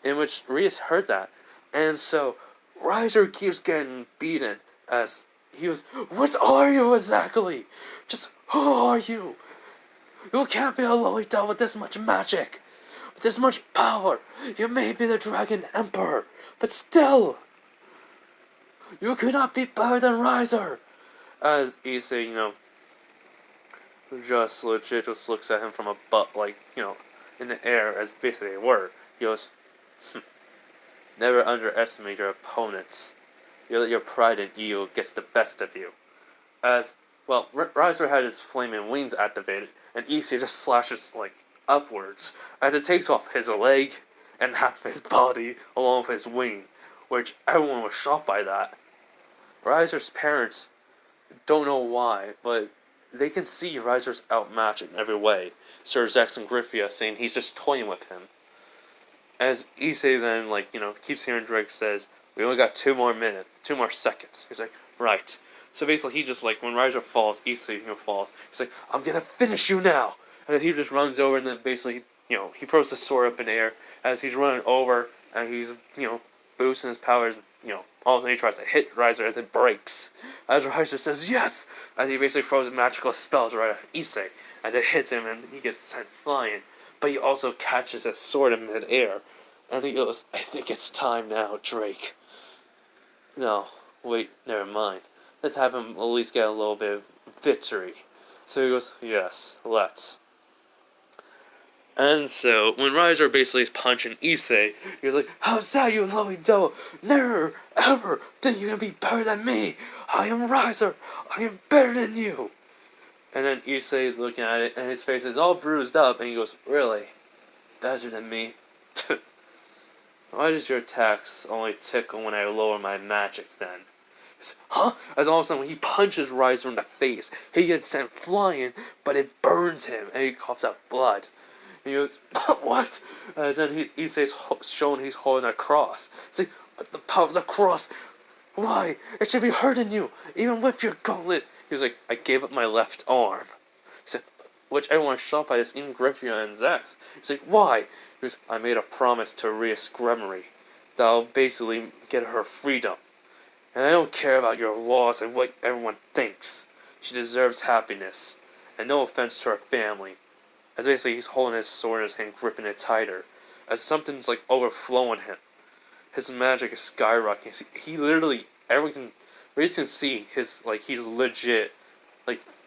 In which Rias heard that. And so, Riser keeps getting beaten as he was, what are you exactly? Just, who are you? You can't be a lowly devil with this much magic. With this much power. You may be the Dragon Emperor. But still, you could not be better than Riser. As Issei, just legit just looks at him from above, in the air, as basically they were. He goes, never underestimate your opponents. You let your pride and ego gets the best of you. As, Riser had his flaming wings activated, and Issei just slashes, upwards, as it takes off his leg and half of his body, along with his wing, which everyone was shocked by that. Riser's parents don't know why, but they can see Riser's outmatched in every way. Sir Zex and Grefyia saying he's just toying with him. as issei then, keeps hearing Drake says, we only got 2 more minutes, 2 more seconds. He's like, right. So basically, he just, when Riser falls, issei, falls. He's like, I'm gonna finish you now! And then he just runs over, and then basically, he throws the sword up in the air as he's running over, and he's, boosting his powers, all of a sudden he tries to hit Riser as it breaks. As Riser says, yes! As he basically throws magical spells right at issei, as it hits him, and he gets sent flying. But he also catches his sword in midair. And he goes, I think it's time now, Drake. No, wait, never mind. Let's have him at least get a little bit of victory. So he goes, yes, let's. And so, when Riser basically is punching issei, he was like, how's that, you lovely devil? Never, ever think you're gonna be better than me! I am Riser! I am better than you! And then issei is looking at it, and his face is all bruised up, and he goes, really? Better than me? Why does your attacks only tickle when I lower my magic, then? Huh? As all of a sudden, when he punches Riser in the face, he gets sent flying, but it burns him, and he coughs out blood. And he goes, what? As then Issei's showing he's holding a cross. It's like, the power of the cross, why? It should be hurting you, even with your gauntlet. He was like, I gave up my left arm. He said, which everyone's shocked by this, even Grefyia and Zax. He's like, why? He goes, I made a promise to Ria's Gremory that I'll basically get her freedom. And I don't care about your laws and what everyone thinks. She deserves happiness. And no offense to her family. As basically he's holding his sword in his hand, gripping it tighter. As something's overflowing him. His magic is skyrocketing. He literally, everyone can see he's legit,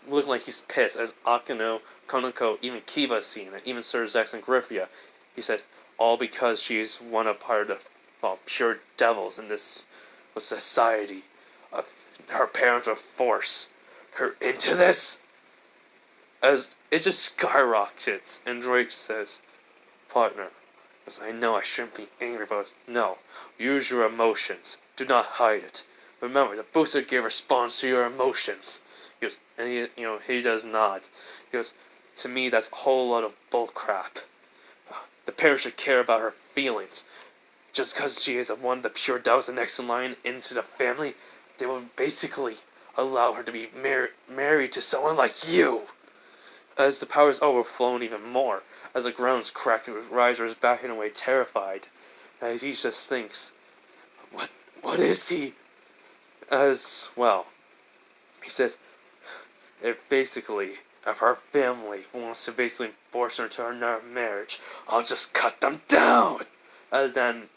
looking like he's pissed. As Akeno, Konoko, even Kiba seeing it, even Sir Zax and Grefyia. He says, all because she's one of part of the, pure devils in this society. Her parents are forced her into this. As it just skyrockets, and Drake says, partner, because I know I shouldn't be angry about it. No, use your emotions. Do not hide it. Remember, the booster gear responds to your emotions. He goes, and he does not. He goes, to me, that's a whole lot of bullcrap. The parents should care about her feelings. Just because she is one of the pure devils the next in line into the family, they will basically allow her to be married to someone like you. As the power is overflowing even more, as the ground's cracking with Riser is backing away terrified, as he just thinks, what is he? As well, he says, if her family wants to basically force her to another marriage, I'll just cut them down. As then,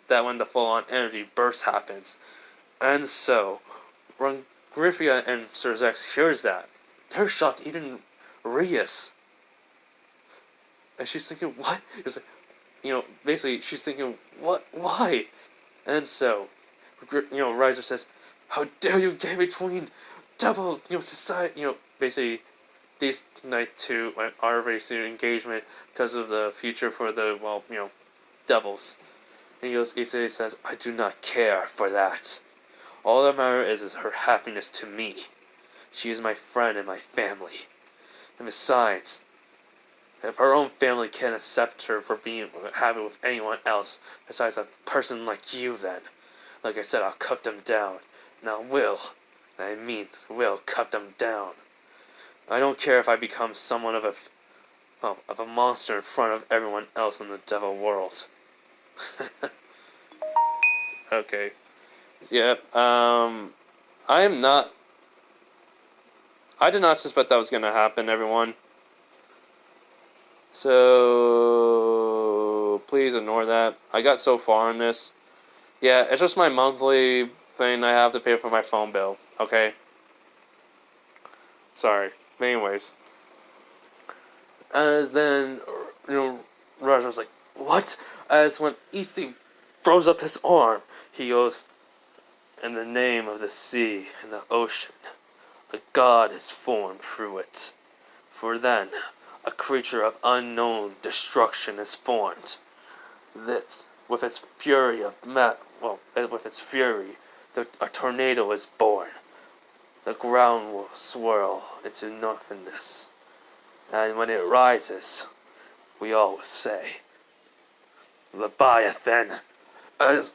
that when the full-on energy burst happens. And so, when Grefyia and Sir Zax hears that, they're shocked, even Rias. And she's thinking, what? It's like, basically, she's thinking, what? Why? And so, Riser says, how dare you get between devil, society, basically, these two are basically engagement because of the future for the, devils. And Issei says, I do not care for that. All that matters is her happiness to me. She is my friend and my family. And besides, if her own family can't accept her for being happy with anyone else besides a person like you, then, like I said, I'll cut them down. And I will cut them down. I don't care if I become someone of a monster in front of everyone else in the devil world. Okay. Yep. I did not suspect that was gonna happen, everyone. So please ignore that. I got so far in this. Yeah, it's just my monthly thing I have to pay for my phone bill. Okay. Sorry. But anyways. As then, Roger was like, what? As when Issei throws up his arm, he goes, in the name of the sea and the ocean, a god is formed through it. For then, a creature of unknown destruction is formed. This, with its fury a tornado is born. The ground will swirl into nothingness. And when it rises, we always say, Leviathan. As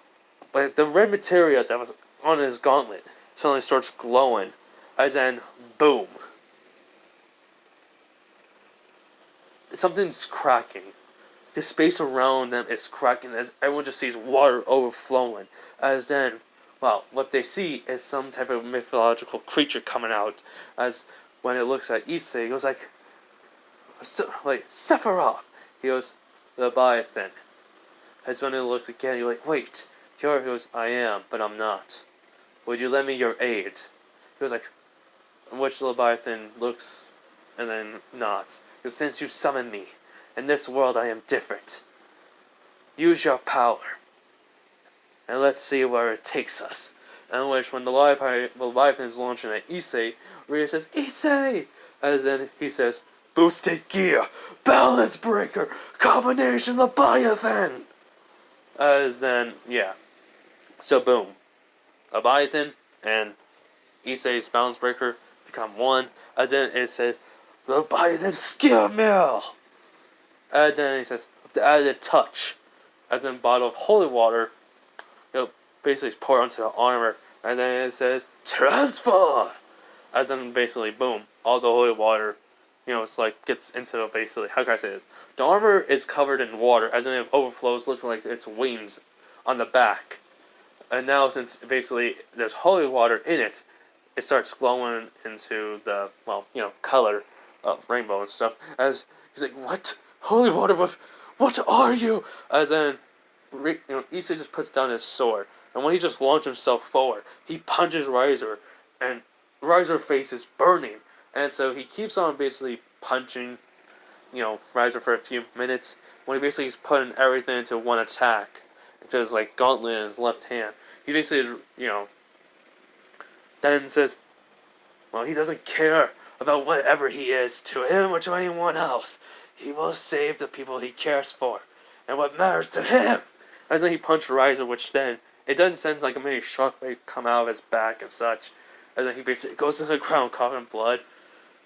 like the red materia that was on his gauntlet suddenly starts glowing, as then boom, something's cracking. The space around them is cracking as everyone just sees water overflowing. As then, well, what they see is some type of mythological creature coming out. As when it looks at issei, it goes like sephiroth. He goes, Leviathan. As when it looks again, you're like, wait. Here he goes, I am, but I'm not. Would you lend me your aid? He goes like, which Leviathan looks and then nods. He goes, since you summoned me, in this world I am different. Use your power. And let's see where it takes us. And which when the Leviathan is launching at issei, Rhea says, issei! As then he says, boosted gear, balance breaker, combination Leviathan! As then, yeah. So boom. Leviathan and issei's balance breaker become one. As then it says, Leviathan skill mill! And then he says, with the added touch. And then bottle of holy water, basically it's poured onto the armor. And then it says, transfer! As then basically, boom, all the holy water, it's like gets into the basically, how can I say this? The armor is covered in water, as in it overflows, looking like its wings on the back. And now, since basically there's holy water in it, it starts glowing into the, color of rainbow and stuff. As he's like, what? Holy water, what are you? As then, issei just puts down his sword. And when he just launched himself forward, he punches Riser, and Riser's face is burning. And so he keeps on basically punching, Riser for a few minutes, when he basically is putting everything into one attack, into his, gauntlet in his left hand. He basically, then says, well, he doesn't care about whatever he is, to him or to anyone else. He will save the people he cares for, and what matters to him. As then he punched Riser, which then, it doesn't send like a mini shockwave come out of his back and such. As then he basically goes to the ground coughing blood.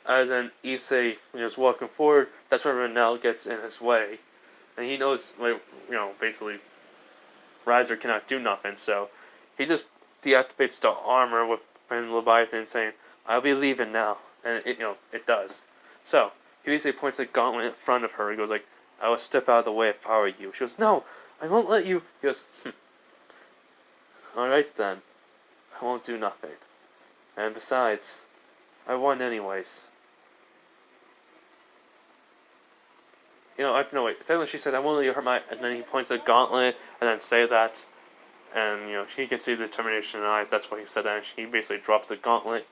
As then issei is walking forward, that's where Renell gets in his way. And he knows, basically, Riser cannot do nothing, so he just deactivates the armor with Leviathan saying, I'll be leaving now. And it does. So, he basically points the gauntlet in front of her. He goes like, I will step out of the way if I were you. She goes, no, I won't let you. He goes, alright then. I won't do nothing. And besides, I won anyways. No wait, technically she said, I won't let you hurt my, and then he points the gauntlet, and then say that, and, she can see the determination in her eyes, that's what he said, and he basically drops the gauntlet,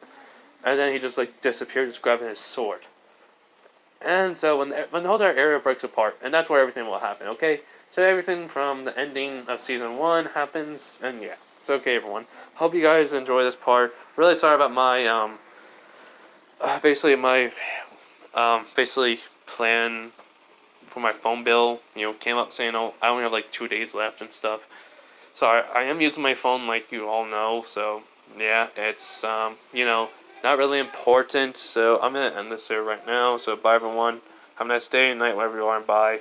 and then he just, disappears, just grabbing his sword. And so, when the whole entire area breaks apart, and that's where everything will happen, okay? So everything from the ending of Season 1 happens, and yeah. It's okay, everyone. Hope you guys enjoy this part. Really sorry about my, basically plan for my phone bill, came up saying, oh, I only have 2 days left and stuff. So I am using my phone like you all know, so yeah, it's, not really important, so I'm going to end this here right now. So bye everyone, have a nice day, night, wherever you are, and bye.